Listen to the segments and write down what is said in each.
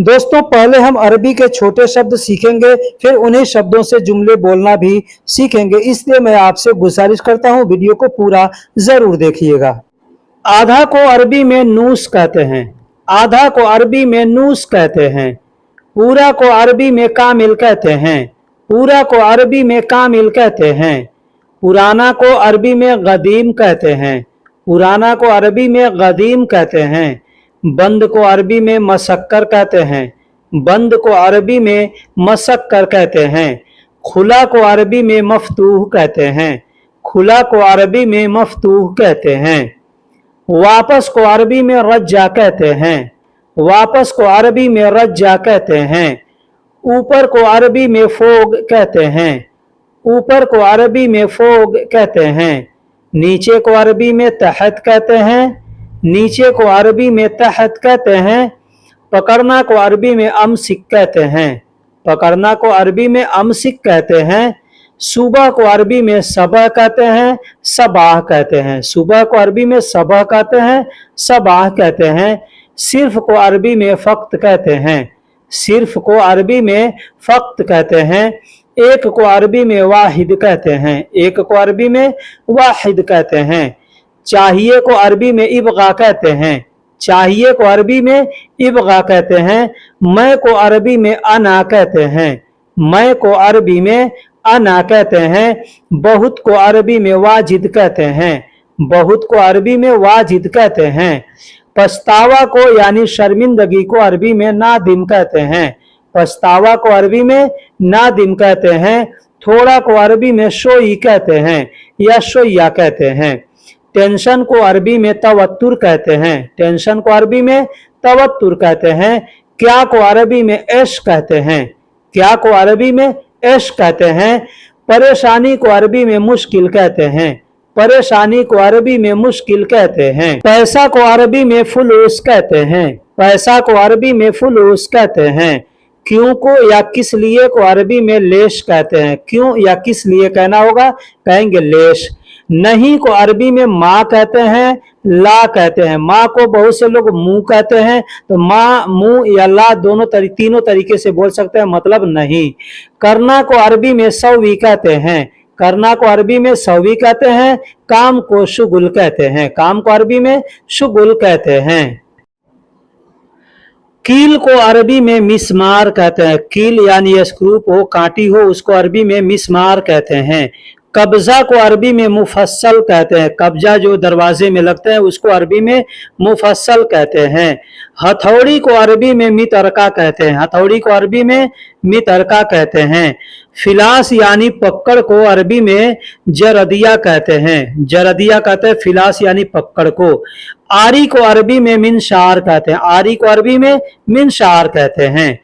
दोस्तों पहले हम अरबी के छोटे शब्द सीखेंगे, फिर उन्हीं शब्दों से जुमले बोलना भी सीखेंगे। इसलिए मैं आपसे गुजारिश करता हूँ वीडियो को पूरा जरूर देखिएगा। आधा को अरबी में नूस कहते हैं। आधा को अरबी में नूस कहते हैं। पूरा को अरबी में कामिल कहते हैं। पूरा को अरबी में कामिल कहते हैं। पुराना को अरबी में गदीम कहते हैं। पुराना को अरबी में गदीम कहते हैं। बंद को अरबी में मसक्कर कहते हैं। बंद को अरबी में मसक्कर कहते हैं। खुला को अरबी में मफतूह कहते हैं। खुला को अरबी में मफतूह कहते हैं। वापस को अरबी में रज्जा कहते हैं। वापस को अरबी में रज्जा कहते हैं। ऊपर को अरबी में फोग कहते हैं। ऊपर को अरबी में फोग कहते हैं। नीचे को अरबी में तहत कहते हैं। नीचे को अरबी में तहत कहते हैं। पकड़ना को अरबी में अमसिक कहते हैं। पकड़ना को अरबी में अमसिक कहते हैं। सुबह को अरबी में सबह कहते हैं। सबाह कहते हैं। सुबह को अरबी में सबह कहते हैं। सबाह कहते हैं। सिर्फ को अरबी में फक्त कहते हैं। सिर्फ को अरबी में फक्त कहते हैं। एक को अरबी में वाहिद कहते हैं। एक को अरबी में वाहिद कहते हैं। चाहिए को अरबी में इबगा कहते हैं। चाहिए को अरबी में इबगा कहते हैं। मैं को अरबी में अना कहते हैं। मैं को अरबी में अना कहते हैं। बहुत को अरबी में वाजिद कहते हैं। बहुत को अरबी में वाजिद कहते हैं। पछतावा को यानी शर्मिंदगी को अरबी में नादिम कहते हैं। पछतावा को अरबी में नादिम कहते हैं। थोड़ा को अरबी में शोई कहते हैं या शोया कहते हैं। टेंशन को अरबी में तवत्तुर कहते हैं। टेंशन को अरबी में तवत्तुर कहते हैं। क्या को अरबी में ऐश कहते हैं। क्या को अरबी में ऐश कहते हैं। परेशानी को अरबी में मुश्किल कहते हैं। परेशानी को अरबी में मुश्किल कहते हैं। पैसा को अरबी में फुलूस कहते हैं। पैसा को अरबी में फुलूस कहते हैं। क्यों को या किस लिए को अरबी में लेश कहते हैं। क्यों या किस लिए कहना होगा, कहेंगे लेश। नहीं को अरबी में माँ कहते हैं। ला कहते हैं। माँ को बहुत से लोग मुंह कहते हैं, तो माँ, मुंह या ला तीनों तरीके से बोल सकते हैं, मतलब नहीं। करना को अरबी में सवी कहते हैं। करना को अरबी में सवी कहते हैं। काम को शुगुल कहते हैं। काम को अरबी में शुगुल कहते हैं। कील को अरबी में मिसमार कहते हैं। कील यानी स्क्रू हो, कांटी हो, उसको अरबी में मिसमार कहते हैं। कब्जा को अरबी में मुफस्सल कहते हैं। कब्जा जो दरवाजे में लगते हैं उसको अरबी में मुफस्सल कहते हैं। हथौड़ी को अरबी में मितरका कहते हैं। हथौड़ी को अरबी में मितरका कहते हैं। फिलास यानी पक्कड़ को अरबी में जरदिया कहते हैं। जरदिया कहते हैं फिलास यानी पक्कड़ को। आरी को अरबी में मिनशार कहते हैं। आरी को अरबी में मिनशार कहते हैं।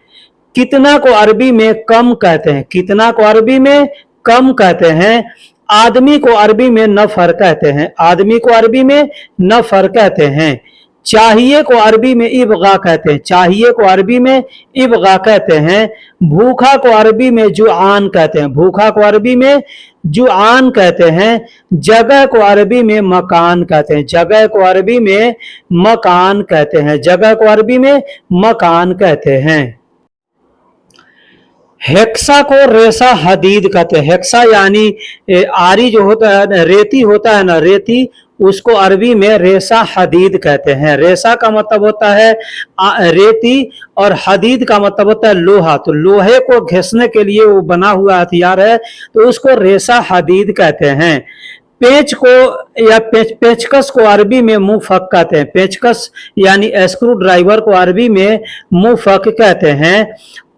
कितना को अरबी में कम कहते हैं। कितना को अरबी में कम कहते हैं। आदमी को अरबी में नफर कहते हैं। आदमी को अरबी में नफर कहते हैं। चाहिए को अरबी में इबगा कहते हैं। चाहिए को अरबी में इबगा कहते हैं। भूखा को अरबी में जुआन कहते हैं। भूखा को अरबी में जुआन कहते हैं। जगह को अरबी में मकान कहते हैं। जगह को अरबी में मकान कहते हैं। जगह को अरबी में मकान कहते हैं। हेक्सा को रेसा हदीद कहते हैं। हेक्सा यानी आरी जो होता है, रेती होता है ना, रेती, उसको अरबी में रेसा हदीद कहते हैं। रेसा का मतलब होता है रेती और हदीद का मतलब होता है लोहा। तो लोहे को घिसने के लिए वो बना हुआ हथियार है, तो उसको रेसा हदीद कहते हैं। पेच को या पेचकस को अरबी में मुफक कहते हैं। पेचकस यानी स्क्रू ड्राइवर को अरबी में मुफक कहते हैं।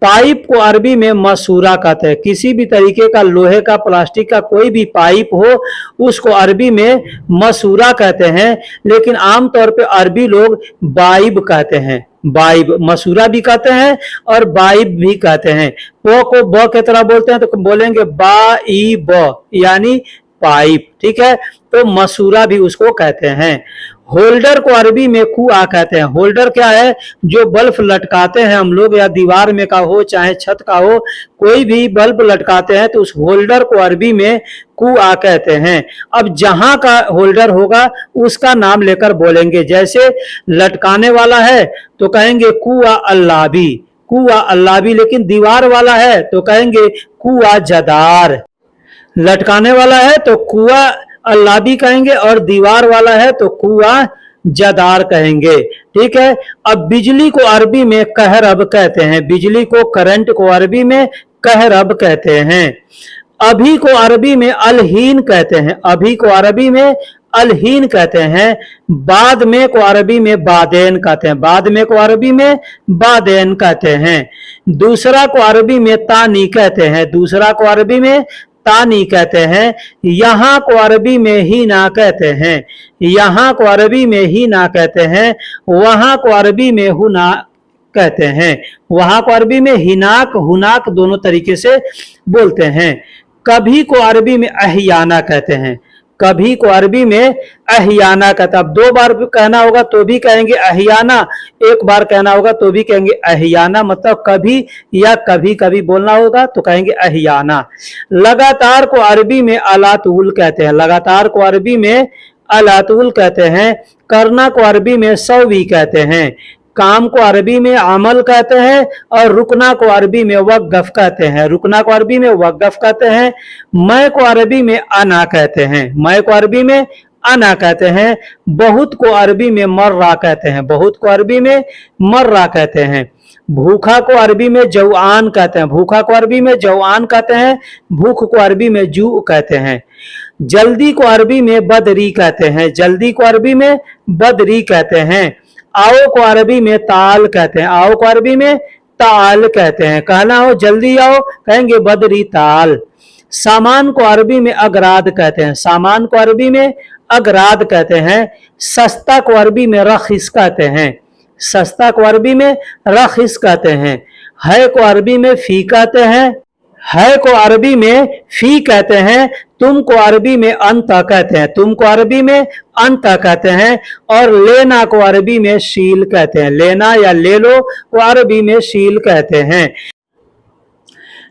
पाइप को अरबी में मसूरा कहते हैं। किसी भी तरीके का लोहे का, प्लास्टिक का कोई भी पाइप हो उसको अरबी में मसूरा कहते हैं। लेकिन आमतौर पे अरबी लोग बाइब कहते हैं। बाइब, मसूरा भी कहते हैं और बाइब भी कहते हैं। प को ब की तरह बोलते हैं तो बोलेंगे बाइब यानी पाइप, ठीक है। तो मसूरा भी उसको कहते हैं। होल्डर को अरबी में कुआ कहते हैं। होल्डर क्या है, जो बल्ब लटकाते हैं हम लोग, या दीवार में का हो चाहे छत का हो, कोई भी बल्ब लटकाते हैं तो उस होल्डर को अरबी में कुआ कहते हैं। अब जहां का होल्डर होगा उसका नाम लेकर बोलेंगे। जैसे लटकाने वाला है तो कहेंगे कुआ अल्लाबी, कुआ अल्लाबी लेकिन दीवार वाला है तो कहेंगे कुआ जदार। लटकाने वाला है तो कुआ अल्लाबी कहेंगे और दीवार वाला है तो कुआ जदार कहेंगे। ठीक है। अब बिजली को अरबी में कहरब कहते हैं, बिजली को करंट को अरबी में कहरब कहते हैं। अभी को अरबी में अलहीन कहते हैं, अभी को अरबी में अलहीन कहते हैं। बाद में को अरबी में बादेन कहते हैं, बाद में को अरबी में बादेन कहते हैं। दूसरा को अरबी में तानी कहते हैं, दूसरा को अरबी में तानी कहते हैं। यहाँ को अरबी में ही ना कहते हैं, यहाँ को अरबी में ही ना कहते हैं। वहां को अरबी में हुना कहते हैं, वहां को अरबी में हिनाक हुनाक दोनों तरीके से बोलते हैं। कभी को अरबी में अहियाना कहते हैं, कभी को अरबी में अहियाना कहते हैं। अब 2 बार कहना होगा तो भी कहेंगे अहियाना, 1 बार कहना होगा तो भी कहेंगे अहियाना, मतलब कभी या कभी कभी बोलना होगा तो कहेंगे अहियाना। लगातार को अरबी में अलातूल कहते हैं, लगातार को अरबी में अलातूल कहते हैं। करना को अरबी में सौवी कहते हैं। काम को अरबी में अमल कहते हैं और रुकना को अरबी में वक़्फ़ कहते हैं, रुकना को अरबी में वक़्फ़ कहते हैं। मैं को अरबी में अना कहते हैं, मैं को अरबी में अना कहते हैं। बहुत को अरबी में मर्रा कहते हैं, बहुत को अरबी में मर्रा कहते हैं। भूखा को अरबी में जवान कहते हैं, भूखा को अरबी में जवान कहते हैं। भूख को अरबी में जू कहते हैं। जल्दी को अरबी में बदरी कहते हैं, जल्दी को अरबी में बदरी कहते हैं। आओ को अरबी में ताल कहते हैं, आओ को अरबी में ताल कहते हैं। कहना हो जल्दी आओ कहेंगे बदरी ताल। सामान को अरबी में अगराद कहते हैं, सामान को अरबी में अगराद कहते हैं। सस्ता को अरबी में रखिस कहते हैं, सस्ता को अरबी में रखिस कहते हैं। है को अरबी में फी कहते हैं, है को अरबी में फी कहते हैं। तुम को अरबी में अंत कहते हैं, तुम को अरबी में अंत कहते हैं। और लेना को अरबी में शील कहते हैं, लेना या ले लो को अरबी में शील कहते हैं।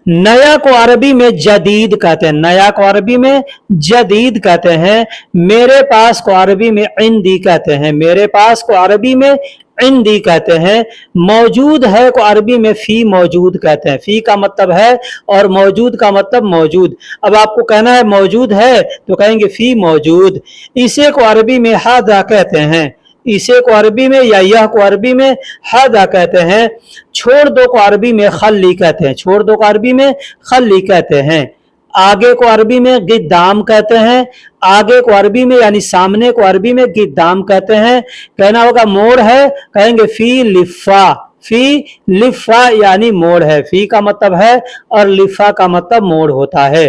नया को अरबी में जदीद कहते हैं, नया को अरबी में जदीद कहते हैं। मेरे पास को अरबी में इंदी कहते हैं, मेरे पास को अरबी में इंदी कहते हैं। मौजूद है को अरबी में फी मौजूद कहते हैं, फी का मतलब है और मौजूद का मतलब मौजूद। अब आपको कहना है मौजूद है तो कहेंगे फी मौजूद। इसे को अरबी में हादा कहते हैं, इसे को अरबी में या यह को अरबी में हादा कहते हैं। छोड़ दो को अरबी में खल्ली कहते हैं, छोड़ दो को अरबी में खल्ली कहते हैं। आगे को अरबी में गिद्दाम कहते हैं, आगे को अरबी में यानी सामने को अरबी में गिद्दाम कहते हैं। कहना होगा मोड़ है कहेंगे फी लिफा, फी लिफा यानी मोड़ है, फी का मतलब है और लिफा का मतलब मोड़ होता है।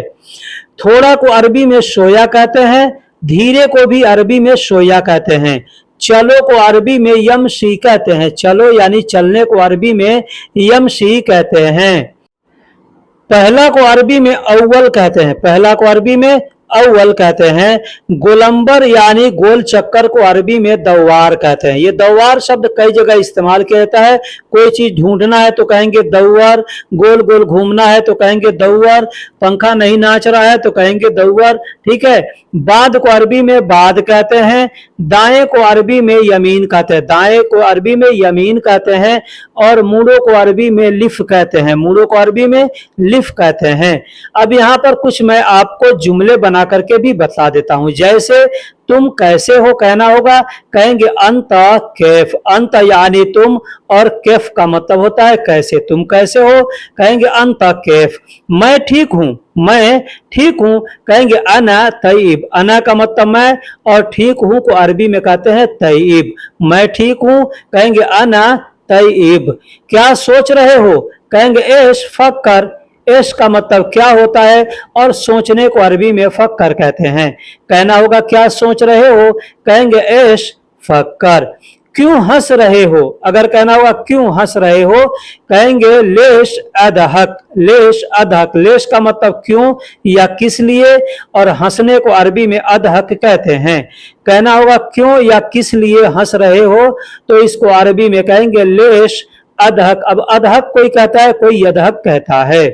थोड़ा को अरबी में शोया कहते हैं, धीरे को भी अरबी में शोया कहते हैं। चलो को अरबी में यमशी कहते हैं, चलो यानी चलने को अरबी में यमशी कहते हैं। पहला को अरबी में अव्वल कहते हैं, पहला को अरबी में अव्वल कहते हैं। गोलंबर यानी गोल चक्कर को अरबी में दौवार कहते हैं। ये दौवार शब्द कई जगह इस्तेमाल किया जाता है। कोई चीज ढूंढना है तो कहेंगे दौवर, गोल गोल घूमना है तो कहेंगे दौवर, पंखा नहीं नाच रहा है तो कहेंगे दौवर। ठीक है। बाद को अरबी में बाद कहते हैं। दाएं को अरबी में यमीन कहते हैं, दाएं को अरबी में यमीन कहते हैं। और मूड़ों को अरबी में लिफ कहते हैं, मूड़ों को अरबी में लिफ कहते हैं। अब यहाँ पर कुछ मैं आपको जुमले बना करके भी बता देता हूं। जैसे तुम कैसे हो कहना होगा कहेंगे अंत कैफ, अंत यानी तुम और कैफ का मतलब होता है कैसे, तुम कैसे हो कहेंगे अंत कैफ। मैं ठीक हूं, मैं ठीक हूं कहेंगे अना तय्यब, अना का मतलब मैं और ठीक हूं को अरबी में कहते हैं तय्यब। मैं ठीक हूं कहेंगे अना तय्यब। क्या सोच रहे हो कहेंगे एश फक्कर, एश का मतलब क्या होता है और सोचने को अरबी में फक्कर कहते हैं। कहना होगा क्या सोच रहे हो कहेंगे एश फक्कर। क्यों हंस रहे हो, अगर कहना होगा क्यों हंस रहे हो कहेंगे लेश अदहक, लेश अदहक। लेश का मतलब क्यों या किस लिए और हंसने को अरबी में अदहक कहते हैं। कहना होगा क्यों या किस लिए हंस रहे हो तो इसको अरबी में कहेंगे लेश अदहक। अब अदहक कोई कहता है कोई यदहक कहता है।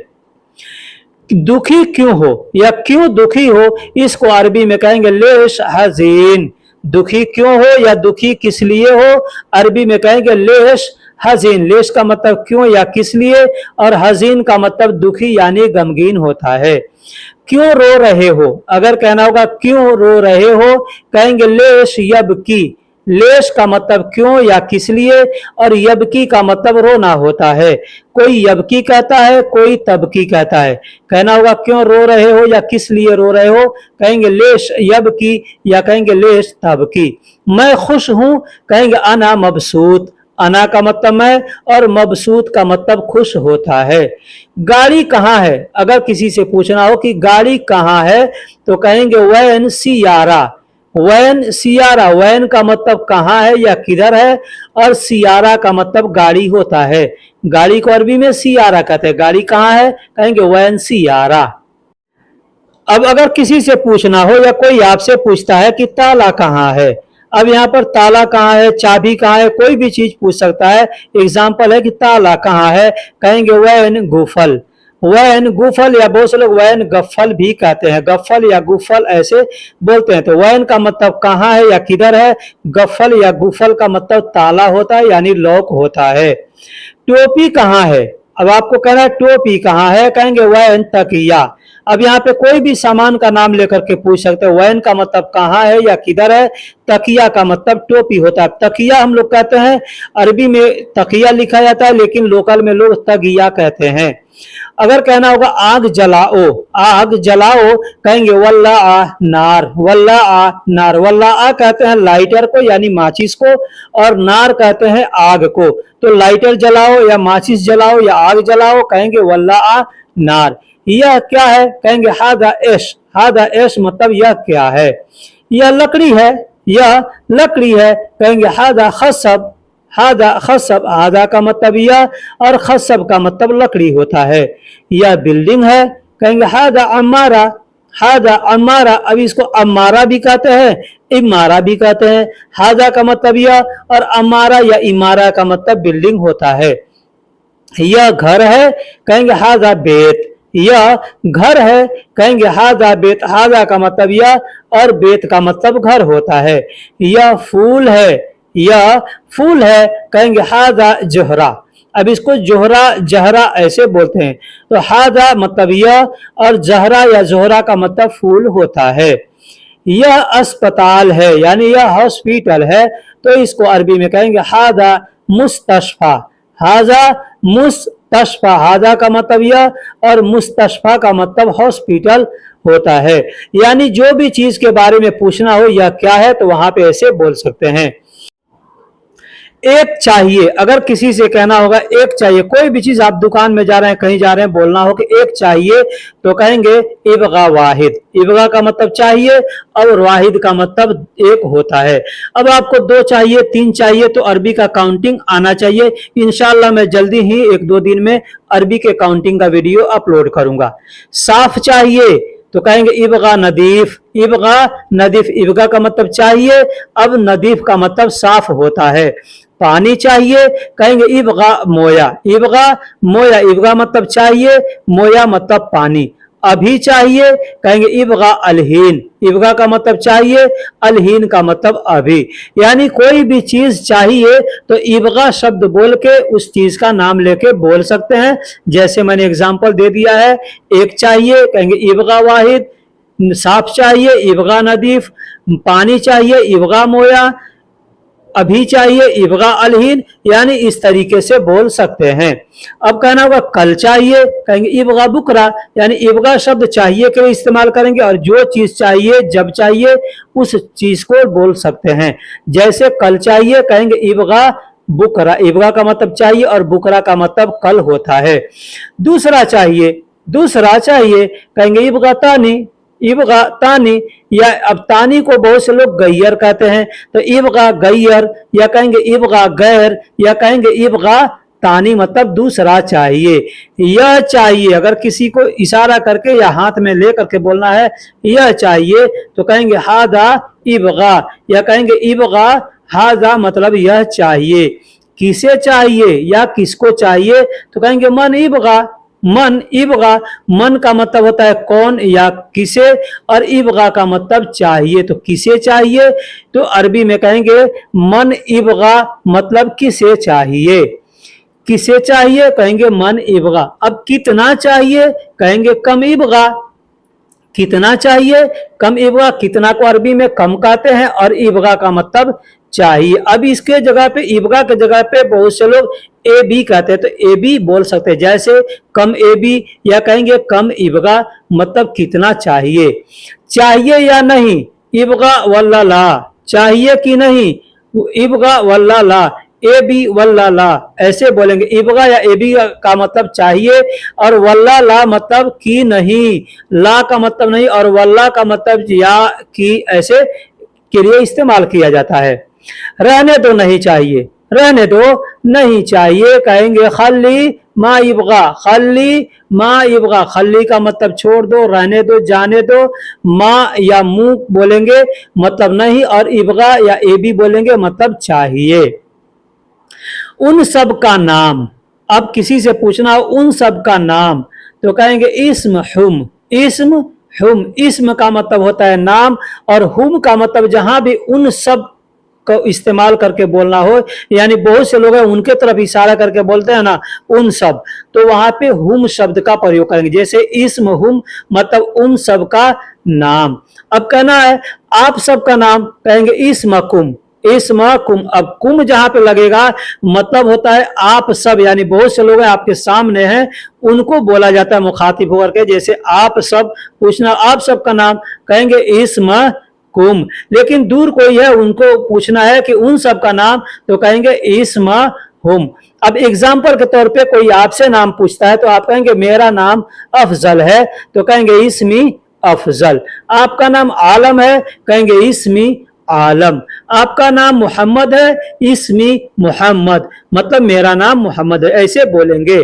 दुखी क्यों हो या क्यों दुखी हो इसको अरबी में कहेंगे लेश हजीन। दुखी क्यों हो या दुखी किस लिए हो अरबी में कहेंगे लेश हजीन, लेश का मतलब क्यों या किस लिए, और हजीन का मतलब दुखी यानी गमगीन होता है। क्यों रो रहे हो, अगर कहना होगा क्यों रो रहे हो, कहेंगे लेश यबकी, लेश का मतलब क्यों या किस लिए, और यबकी का मतलब रोना होता है। कोई यबकी कहता है, कोई तबकी कहता है। कहना होगा क्यों रो रहे हो या किस लिए रो रहे हो, कहेंगे लेश यबकी या कहेंगे लेश तबकी। मैं खुश हूं, कहेंगे अना मबसूत, अना का मतलब मैं और मबसूत का मतलब खुश होता है। गाड़ी कहाँ है, अगर किसी से पूछना हो कि गाड़ी कहाँ है तो कहेंगे वैन सियारा, वैन सियारा, वैन का मतलब कहाँ है या किधर है, और सियारा का मतलब गाड़ी होता है। गाड़ी को अरबी में सियारा कहते हैं। गाड़ी कहाँ है, कहेंगे वैन सियारा। अब अगर किसी से पूछना हो या कोई आपसे पूछता है कि ताला कहाँ है, अब यहाँ पर ताला कहाँ है, चाबी कहाँ है, कोई भी चीज पूछ सकता है। एग्जाम्पल है कि ताला कहाँ है, कहेंगे वैन गुफल, वैन गुफल, या बहुत से लोग वैन गफल भी कहते हैं, गफल या गुफल ऐसे बोलते हैं। तो वैन का मतलब कहाँ है या किधर है, गफल या गुफल का मतलब ताला होता है यानी लॉक होता है। टोपी कहाँ है, अब आपको कहना है टोपी कहाँ है, कहेंगे वैन तकिया। अब यहाँ पे कोई भी सामान का नाम लेकर के पूछ सकते हैं। वैन का मतलब कहाँ है या किधर है, तकिया का मतलब टोपी होता है। तकिया हम लोग कहते हैं, अरबी में तकिया लिखा जाता है लेकिन लोकल में लोग तगिया कहते हैं। अगर कहना होगा आग जलाओ, आग जलाओ, कहेंगे वल्ला आ नार, वल्ला आ नार। वल्ला आ कहते हैं लाइटर को यानी माचिस को, और नार कहते हैं आग को। तो लाइटर जलाओ या माचिस जलाओ या आग जलाओ, कहेंगे वल्ला आ नार। यह क्या है, कहेंगे हादा एश, हादा एश मतलब यह क्या है। यह लकड़ी है, यह लकड़ी है, कहेंगे हादा खसब, हादा खसब, हादा का मतलब यह और खसब का मतलब लकड़ी होता है। यह बिल्डिंग है, कहेंगे हादा अमारा, हादा अमारा। अब इसको अमारा भी कहते हैं, इमारा भी कहते हैं। हादा का मतलब यह और अमारा या इमारा का मतलब बिल्डिंग होता है। यह घर है, कहेंगे हादा बेत, यह घर है, कहेंगे हादा बेत। हादा का मतलब यह और बेत का मतलब घर होता है। यह फूल है, यह फूल है, कहेंगे हादा जोहरा। अब इसको जोहरा जहरा ऐसे बोलते हैं। तो हादा मतलब यह और जहरा या जोहरा का मतलब फूल होता है। यह अस्पताल है यानी यह हॉस्पिटल है, तो इसको अरबी में कहेंगे हादा मुस्तशफा, हाजा मुस्तशफा। हाजा का मतलब यह और मुस्तशफा का मतलब हॉस्पिटल होता है। यानी जो भी चीज के बारे में पूछना हो यह क्या है तो वहां पे ऐसे बोल सकते हैं। एक चाहिए, अगर किसी से कहना होगा एक चाहिए, कोई भी चीज आप दुकान में जा रहे हैं कहीं जा रहे हैं बोलना हो कि एक चाहिए तो कहेंगे इबगा वाहिद। इबगा का मतलब चाहिए और वाहिद का मतलब एक होता है। अब आपको दो चाहिए तीन चाहिए तो अरबी का काउंटिंग आना चाहिए। इंशाल्लाह मैं जल्दी ही एक दो दिन में अरबी के काउंटिंग का वीडियो अपलोड करूंगा। साफ चाहिए तो कहेंगे इबगा नदीफ, इबगा नदीफ। इबगा का मतलब चाहिए, अब नदीफ का मतलब साफ होता है। पानी चाहिए, कहेंगे इबगा मोया, इबगा मोया। इबगा मतलब चाहिए, मोया मतलब पानी। अभी चाहिए, कहेंगे इबगा अलहीन, इबगा का मतलब चाहिए, अलहीन का मतलब अभी। यानी कोई भी चीज चाहिए तो इबगा शब्द बोल के उस चीज का नाम लेके बोल सकते हैं। जैसे मैंने एग्जांपल दे दिया है, एक चाहिए कहेंगे इबगा वाहिद, साफ चाहिए इबगा नदीफ, पानी चाहिए इबगा मोया, अभी चाहिए इबगा अलहीन। यानी इस तरीके से बोल सकते हैं। अब कहना होगा कल चाहिए, कहेंगे इबगा बुकरा, यानी इबगा शब्द चाहिए के लिए इस्तेमाल करेंगे और जो चीज चाहिए जब चाहिए उस चीज को बोल सकते हैं। जैसे कल चाहिए कहेंगे इबगा बुकरा, इबगा का मतलब चाहिए और बुकरा का मतलब कल होता है। दूसरा चाहिए, दूसरा चाहिए कहेंगे इबगा तानी, इबगा तानी। या अब तानी को बहुत से लोग गैयर कहते हैं, तो इबगा गैयर या कहेंगे इबगा गैर या कहेंगे इबगा तानी मतलब दूसरा चाहिए। यह चाहिए, अगर किसी को इशारा करके या हाथ में ले करके बोलना है यह चाहिए तो कहेंगे हादा इबगा या कहेंगे इबगा हादा मतलब यह चाहिए। किसे चाहिए या किसको चाहिए तो कहेंगे मन इबगा, मन इबगा। मन का मतलब होता है कौन या किसे, और इबगा का मतलब चाहिए। तो किसे चाहिए तो अरबी में कहेंगे मन इबगा मतलब किसे चाहिए। किसे चाहिए, कहेंगे मन इबगा। अब कितना चाहिए, कहेंगे कम इबगा। कितना चाहिए, कम इबगा। कितना को अरबी में कम कहते हैं और इबगा का मतलब चाहिए। अब इसके जगह पे, इबगा के जगह पे बहुत से लोग ए बी कहते हैं, तो ए बी बोल सकते हैं, जैसे कम ए बी, या कहेंगे कम इबगा, मतलब कितना चाहिए। चाहिए या नहीं, इबगा वल्ला ला, चाहिए कि नहीं, इबगा वल्ला ला, ए बी वल्ला ला, ऐसे बोलेंगे। इबगा या ए बी का मतलब चाहिए, और वल्ला ला मतलब कि नहीं, ला का मतलब नहीं, और वल्ला का मतलब या कि, ऐसे के लिए इस्तेमाल किया जाता है। रहने दो नहीं चाहिए, रहने दो नहीं चाहिए, कहेंगे खल्ली मा इबगा, खल्ली मा इबगा, खल्ली का मतलब छोड़ दो, रहने दो, जाने दो। माँ या मुंह बोलेंगे मतलब नहीं, और इबगा या ए बी बोलेंगे मतलब चाहिए। उन सब का नाम, अब किसी से पूछना हो उन सब का नाम, तो कहेंगे इस्म हुम, इस्म हुम। इस्म का मतलब होता है नाम, और हुम का मतलब जहां भी उन सब को इस्तेमाल करके बोलना हो, यानी बहुत से लोग हैं उनके तरफ इशारा करके बोलते हैं ना, उन सब, तो वहां पे हुम शब्द का प्रयोग करेंगे। जैसे इस्म हुम मतलब उन सब का नाम। अब कहना है आप सब का नाम, कहेंगे इस्मकुम, इस्मकुम। अब कुम जहां पे लगेगा मतलब होता है आप सब, यानी बहुत से लोग हैं आपके सामने हैं, उनको बोला जाता है मुखातिब होकर के। जैसे आप सब, पूछना आप सब का नाम, कहेंगे इस्म कुम। लेकिन दूर कोई है, उनको पूछना है कि उन सब का नाम, तो कहेंगे इस्म हुम। अब एग्जाम्पल के तौर पे कोई आपसे नाम पूछता है, तो आप कहेंगे मेरा नाम अफजल है, तो कहेंगे इस्मी अफजल। आपका नाम आलम है, कहेंगे इस्मी आलम। आपका नाम मोहम्मद है, इस्मी मोहम्मद, मतलब मेरा नाम मोहम्मद है, ऐसे बोलेंगे।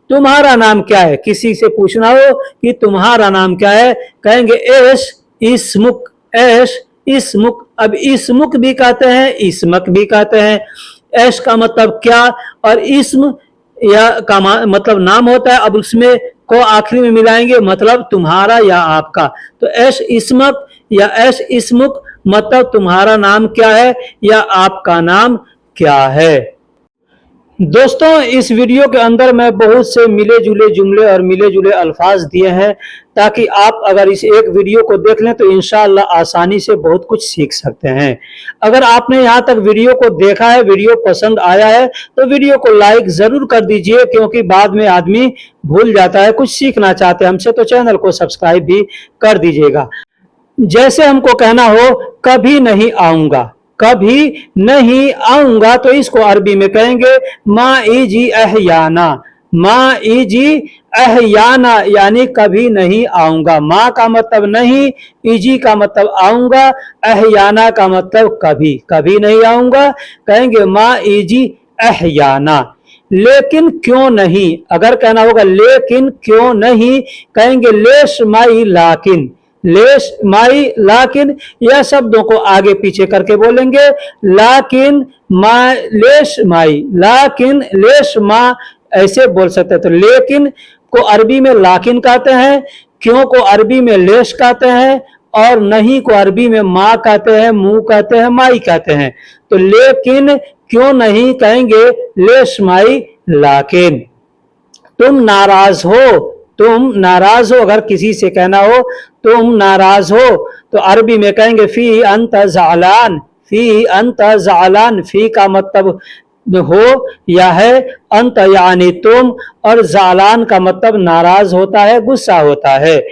तुम्हारा नाम क्या है, किसी से पूछना हो कि तुम्हारा नाम क्या है, कहेंगे एश इस्मुक, ऐश इस्मुक। अब इस्मुक भी कहते हैं, इस्मक भी कहते हैं। ऐश का मतलब क्या, और इस्म या का मतलब नाम होता है, अब उसमें को आखिरी में मिलाएंगे, मतलब तुम्हारा या आपका। तो ऐश इस्मक या ऐश इस्मुक मतलब तुम्हारा नाम क्या है या आपका नाम क्या है। दोस्तों इस वीडियो के अंदर मैं बहुत से मिले जुले जुमले और मिले जुले अल्फाज दिए हैं, ताकि आप अगर इस एक वीडियो को देख लें तो इंशाअल्लाह आसानी से बहुत कुछ सीख सकते हैं। अगर आपने यहाँ तक वीडियो को देखा है, वीडियो पसंद आया है, तो वीडियो को लाइक जरूर कर दीजिए, क्योंकि बाद में आदमी भूल जाता है, कुछ सीखना चाहते हैं हमसे, तो चैनल को सब्सक्राइब भी कर दीजिएगा। जैसे हमको कहना हो कभी नहीं आऊंगा, कभी नहीं आऊंगा, तो इसको अरबी में कहेंगे माँ इजी अहयाना, माँ इजी अहयाना, यानी कभी नहीं आऊंगा। माँ का मतलब नहीं, इजी का मतलब आऊंगा, अहयाना का मतलब कभी, कभी नहीं आऊंगा, कहेंगे माँ इजी अहयाना। लेकिन क्यों नहीं, अगर कहना होगा लेकिन क्यों नहीं, कहेंगे लेश माई लाकिन, लेश माई लाकिन, यह शब्दों को आगे पीछे करके बोलेंगे। लाकिन मा, लेश माई, लाकिन लेश मा, ऐसे बोल सकते हैं। तो लेकिन को अरबी में लाकिन कहते हैं, क्यों को अरबी में लेश कहते हैं, और नहीं को अरबी में माँ कहते हैं, मुंह कहते हैं, माई कहते हैं। तो लेकिन क्यों नहीं, कहेंगे लेश माई लाकिन। तुम नाराज हो, तुम नाराज हो, अगर किसी से कहना हो तुम नाराज हो, तो अरबी में कहेंगे फी अंत ज़ालान, फी अंत ज़ालान। फी का मतलब हो या है, अंत यानी तुम, और ज़ालान का मतलब नाराज होता है, गुस्सा होता है।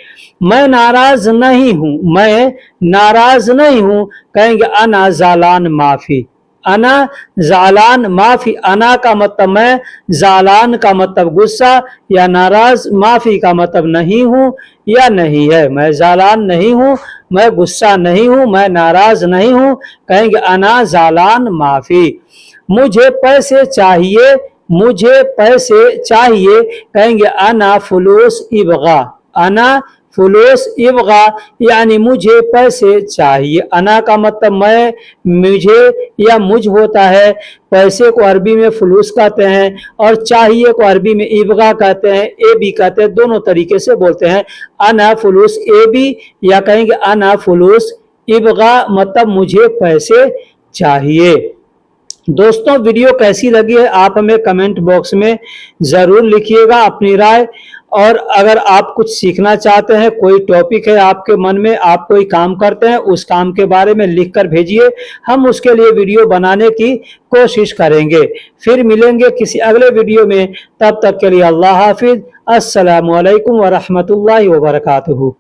मैं नाराज नहीं हूं, मैं नाराज नहीं हूं, कहेंगे अना ज़ालान माफी, अना ज़ालान माफी। अना का मतलब मैं, ज़ालान का मतलब गुस्सा या नाराज, माफी का मतलब नहीं हूं या नहीं है। मैं ज़ालान नहीं हूं, मैं गुस्सा नहीं हूं, मैं नाराज नहीं हूं, कहेंगे अना ज़ालान माफी। मुझे पैसे चाहिए, मुझे पैसे चाहिए, कहेंगे अना फुलूस इबगा, अना फुलूस इबगा, यानी मुझे पैसे चाहिए। अना का मतलब मैं, मुझे या मुझ होता है। पैसे को अरबी में फुलूस कहते हैं, और चाहिए को अरबी में इबगा कहते हैं, ए बी कहते हैं, दोनों तरीके से बोलते हैं। अना फुलूस ए बी, या कहेंगे अना फुलूस इबगा, मतलब मुझे पैसे चाहिए। दोस्तों वीडियो कैसी लगी है आप हमें कमेंट बॉक्स में ज़रूर लिखिएगा अपनी राय। और अगर आप कुछ सीखना चाहते हैं, कोई टॉपिक है आपके मन में, आप कोई काम करते हैं, उस काम के बारे में लिख कर भेजिए, हम उसके लिए वीडियो बनाने की कोशिश करेंगे। फिर मिलेंगे किसी अगले वीडियो में, तब तक के लिए अल्लाह हाफिज। अस्सलामु अलैकुम व रहमतुल्लाहि व बरकातुहू।